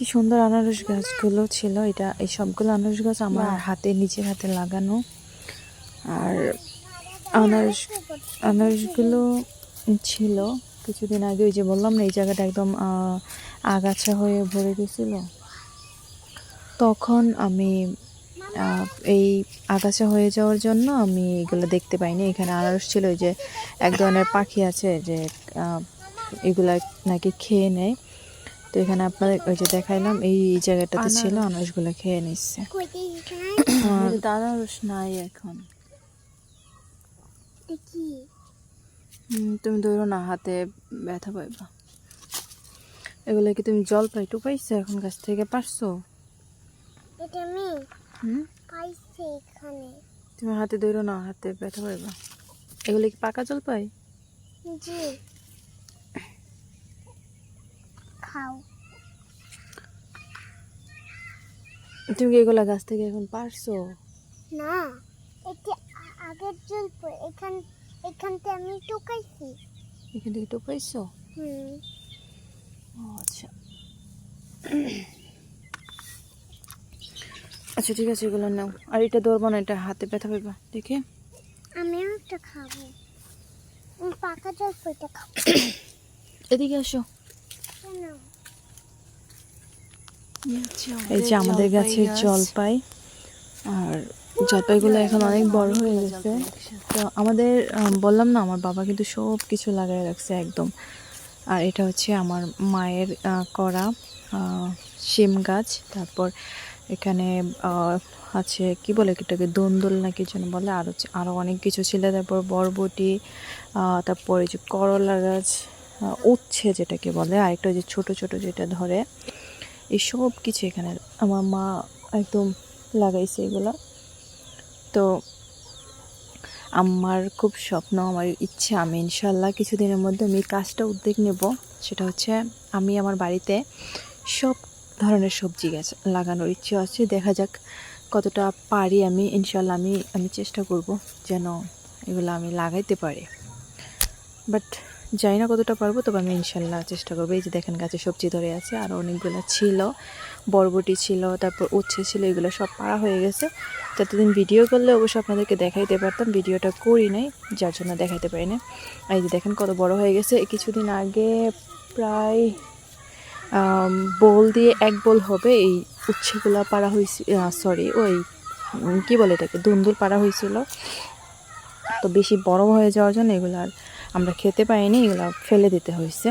কি সুন্দর আনারস গাছগুলো ছিল। এই সবগুলো আনারস গাছ আমার নিজের হাতে লাগানো। আর আনারসগুলো ছিল কিছুদিন আগে, ওই যে বললাম না এই জায়গাটা একদম আগাছা হয়ে ভরে গেছিল। তখন আমি এই আগাছা হয়ে যাওয়ার জন্য আমি এগুলো দেখতে পাইনি। এখানে আনারস ছিল, ওই যে এক ধরনের পাখি আছে যে এগুলা নাকি খেয়ে নেয়। তো এখানে আপনাদের ওই যে দেখাইলাম এই জায়গাটাতে ছিল, আনারসগুলো খেয়ে নিচ্ছে। আনারস নাই এখন। তুমি ধরো না, হাতে ব্যথা পাইবা। এগুলো কি তুমি জলপাই টুপাইছো এখন গাছ থেকে পারছো? তুমি হাতে ধরো না, হাতে ব্যথা পাইবা। এগুলো কি পাকা জলপাই? জি খাও। তুমি কি এগুলা গাছ থেকে এখন পারছো? না, এটা আগের জলপাই। এখান থেকে আমি টুকাইছি। এখান থেকে টুপাইছো? আচ্ছা আচ্ছা, ঠিক আছে, এগুলো নাও। আর এটা ধরবো না, এটা হাতে ব্যথা পাইবা। দেখে আমিও একটা খাবো, পাকা জলপাইটা খাবো। এদিকে আসো। এই যে আমাদের গাছের জলপাই, আর জলপাইগুলো এখন অনেক বড় হয়ে গেছে। তো আমাদের বললাম না, আমার বাবা কিন্তু সব কিছু লাগাই রাখছে একদম। আর এটা হচ্ছে আমার মায়ের করা শিম গাছ। তারপর এখানে আছে কি বলে এটাকে, দন্দল না কি যেন বলে, আরও অনেক কিছু ছিল। তারপর বরবটি, তারপর এই যে করলা গাছ, উচ্ছে যেটাকে বলে, আরেকটা যে ছোট ছোট যেটা ধরে, এই সব কিছু এখানে আমার মা একদম লাগাইছে এগুলা। তো আমার খুব স্বপ্ন, আমার ইচ্ছা, আমি ইনশাল্লাহ কিছুদিনের মধ্যে আমি কাজটা উদ্যোগ নেব। সেটা হচ্ছে আমি আমার বাড়িতে সব ধরনের সবজি গাছ লাগানোর ইচ্ছে আছে। দেখা যাক কতটা পারি আমি। ইনশাল্লাহ আমি চেষ্টা করব যেন এগুলো আমি লাগাইতে পারি, বাট জানি না কতটা পারবো, তবে আমি ইনশাল্লাহ চেষ্টা করবো। এই যে দেখেন গাছে সবজি ধরে আছে, আর অনেকগুলো ছিল, বরবটি ছিল, তারপর উচ্ছে ছিল, এগুলো সব পাড়া হয়ে গেছে। ততদিন ভিডিও করলে অবশ্যই আপনাদেরকে দেখাইতে পারতাম, ভিডিওটা করি নাই, যার জন্য দেখাইতে পারি না। এই যে দেখেন কত বড় হয়ে গেছে। কিছুদিন আগে প্রায় বোল দিয়ে 1 বোল হবে এই উচ্ছেগুলা পাড়া হয়েছে, সরি ওই কি বলে এটাকে, দুন্দুল পাড়া হয়েছিল। তো বেশি বড় হয়ে যাওয়ার জন্য এগুলো আর আমরা খেতে পাইনি, এগুলো ফেলে দিতে হয়েছে।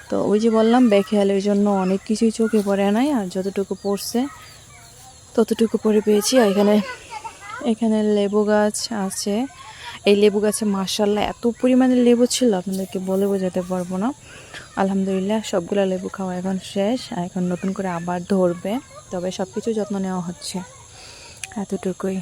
তো ওই যে বললাম, বেখেয়ালের জন্য অনেক কিছুই চোখে পড়ে নাই, আর যতটুকু পড়ছে ততটুকু পরে পেয়েছি। আর এখানে লেবু গাছ আছে। এই লেবু গাছে মাশাআল্লাহ এত পরিমাণে লেবু ছিল, আপনাদেরকে বলে বোঝাতে পারবো না। আলহামদুলিল্লাহ সবগুলো লেবু খাওয়া এখন শেষ, আর এখন নতুন করে আবার ধরবে। তবে সব কিছু যত্ন নেওয়া হচ্ছে, এতটুকুই।